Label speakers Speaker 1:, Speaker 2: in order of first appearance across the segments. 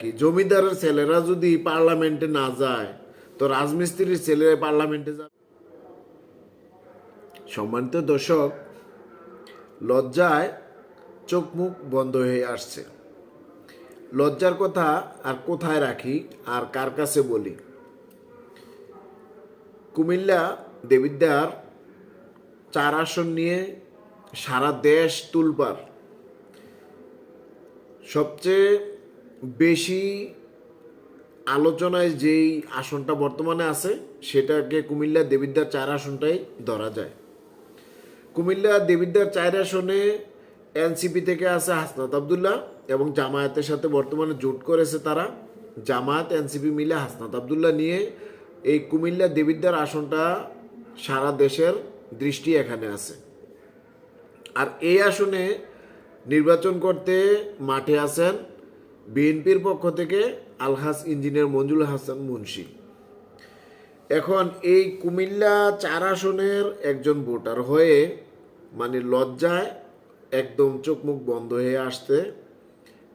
Speaker 1: কি জমিদারের ছেলেরা যদি পার্লামেন্টে না যায় তো রাজমিস্ত্রির ছেলেরা পার্লামেন্টে যাবে? সম্মানিত দর্শক, লজ্জায় চোখ মুখ বন্ধ হয়ে আসছে। লজ্জার কথা আর কোথায় রাখি আর কার কাছে বলি? কুমিল্লা দেবিদ্বার 4 আসন নিয়ে সারা দেশ তুলপাড়। সবচেয়ে বেশি আলোচনায় যেই আসনটা বর্তমানে আছে সেটাকে কুমিল্লা দেবিদ্বার 4 আসনটাই ধরা যায়। কুমিল্লা দেবিদ্বার 4 আসনে এনসিপি থেকে আছে হাসনাত আবদুল্লাহ এবং জামায়াতের সাথে বর্তমানে জোট করেছে তারা। জামায়াত এনসিপি মিলে হাসনাত আবদুল্লাহ নিয়ে এই কুমিল্লা দেবিদ্বার আসনটা সারা দেশের দৃষ্টি এখানে আছে। আর এই আসনে নির্বাচন করতে মাঠে আছেন বিএনপির পক্ষ থেকে আলহাজ ইঞ্জিনিয়ার মঞ্জুর হাসান মুন্সি। এখন এই কুমিল্লা 4 আসনের একজন ভোটার হয়ে লজ্জায় একদম চোখ মুখ বন্ধ হয়ে আসতে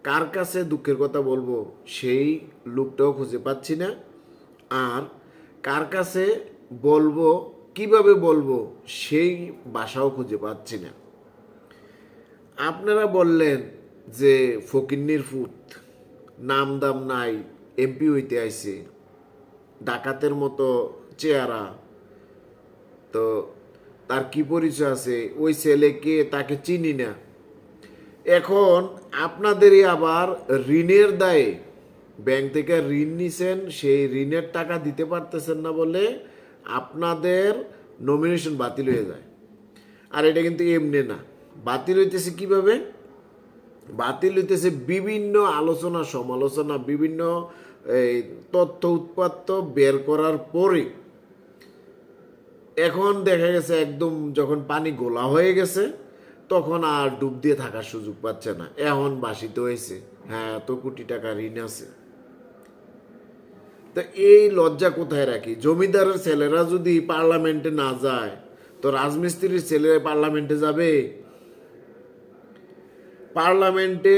Speaker 1: কার কাছে দুঃখের কথা বলবো সেই লোকটাও খুঁজে পাচ্ছি না, আর কার কাছে বলবো কিভাবে বলবো সেই ভাষাও খুঁজে পাচ্ছি না। আপনারা বললেন যে ফকিন্নির ফুত, নাম দাম নাই, এমপি হইতে আইছে, ডাকাতের মতো চেহারা, তো তার কি পরিচয় আছে, ওই ছেলেকে তাকে চিনি না। এখন আপনাদেরই আবার ঋণের দায়ে ব্যাংক থেকে ঋণ নিছেন, সেই ঋণের টাকা দিতে পারতেছেন না বলে আপনাদের নমিনেশন বাতিল হয়ে যায়। আর এটা কিন্তু এমনি না, বাতিল হইতেছে কিভাবে? বাতিল হইতেছে বিভিন্ন আলোচনা সমালোচনা, বিভিন্ন তথ্য উৎপাত্ত বের করার পরে এখন দেখা গেছে একদম যখন পানি গোলা হয়ে গেছে তখন আর ডুব দিয়ে থাকার সুযোগ পাচ্ছে না। এখন বাসিত হয়েছে, হ্যাঁ এত কোটি টাকা ঋণ আছে। তো এই লজ্জা কোথায় রাখি? জমিদারের ছেলেরা যদি পার্লামেন্টে না যায় তো রাজমিস্ত্রির ছেলেরা পার্লামেন্টে যাবে? পার্লামেন্টে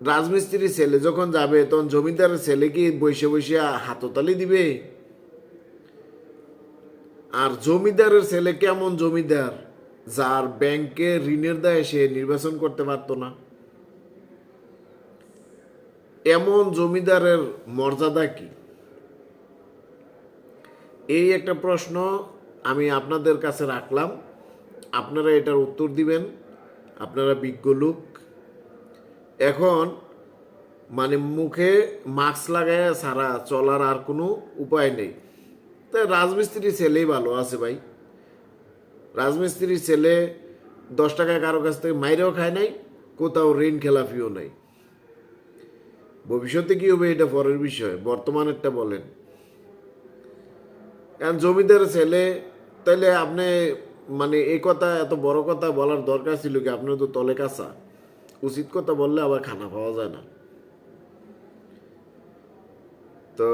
Speaker 1: রাজমিস্ত্রির ছেলে যখন যাবে তখন জমিদারের ছেলে কি বসে বসে হাততালি দিবে? আর জমিদারের ছেলে কেমন জমিদার যার ব্যাংকে ঋণের দায়ে সে নির্বাচন করতে পারত না? এমন জমিদারের মর্যাদা কি? এই একটা প্রশ্ন আমি আপনাদের কাছে রাখলাম, আপনারা এটার উত্তর দিবেন। আপনারা বিজ্ঞ লোক। এখন মুখে মাস্ক লাগায় সারা চলার আর কোনো উপায় নেই। তাই রাজমিস্ত্রির ছেলেই ভালো আছে ভাই। রাজমিস্ত্রির ছেলে 10 টাকা কারো কাছ থেকে মাইরেও খায় নাই, কোথাও ঋণ খেলাফিও নাই। ভবিষ্যতে কি হবে এটা পরের বিষয়, বর্তমানেরটা বলেন। এখন জমিদার ছেলে, তাইলে আপনি এই কথা, এত বড় কথা বলার দরকার ছিল কি? আপনার তো তলে কাঁচা। উচিত কথা বললে আবার খানা পাওয়া যায় না। তো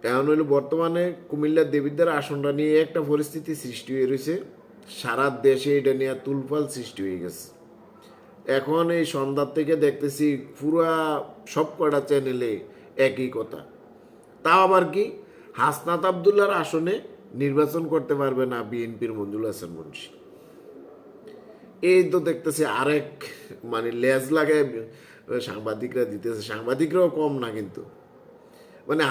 Speaker 1: এখন হইল বর্তমানে কুমিল্লার দেবিদ্বার আসনটা নিয়ে একটা পরিস্থিতি সৃষ্টি হয়ে রয়েছে, সারা দেশে এটা নিয়ে তুলফাল সৃষ্টি হয়ে গেছে। এখন এই সন্ধ্যার থেকে দেখতেছি পুরা সব কটা চ্যানেলে একই কথা। তাও আবার কি, হাসনাত আবদুল্লাহর আসনে নির্বাচন করতে পারবে না বিএনপির মঞ্জুর হাসান মুন্সি। এই তো দেখতেছে আরেক লেজ লাগায় সাংবাদিকরা দিতেছে। সাংবাদিকরাও কম না কিন্তু।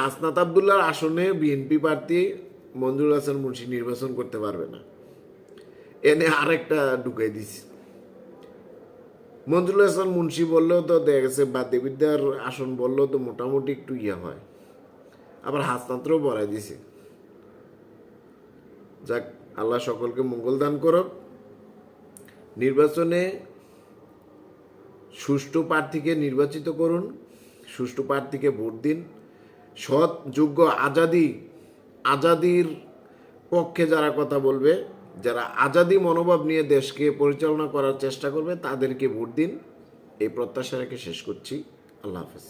Speaker 1: হাসনাত আবদুল্লাহর আসনে বিএনপি প্রার্থী মঞ্জুর হাসান মুন্সি নির্বাচন করতে পারবে না, এনে আরেকটা ঢুকাই দিছি। মঞ্জুর হাসান মুন্সি বললেও তো দেখা গেছে, বা দেবিদ্বার আসন বললেও তো মোটামুটি একটু হয়, আবার হাসনাতও বলাই দিছে। যাক, আল্লাহ সকলকে মঙ্গল দান করুক। নির্বাচনে সুষ্ঠু প্রার্থীকে নির্বাচিত করুন, সুষ্ঠু প্রার্থীকে ভোট দিন। সৎ, যোগ্য, আজাদির পক্ষে যারা কথা বলবে, যারা আজাদি মনোভাব নিয়ে দেশকে পরিচালনা করার চেষ্টা করবে তাদেরকে ভোট দিন। এই প্রত্যাশা রেখে শেষ করছি। আল্লাহ হাফেজ।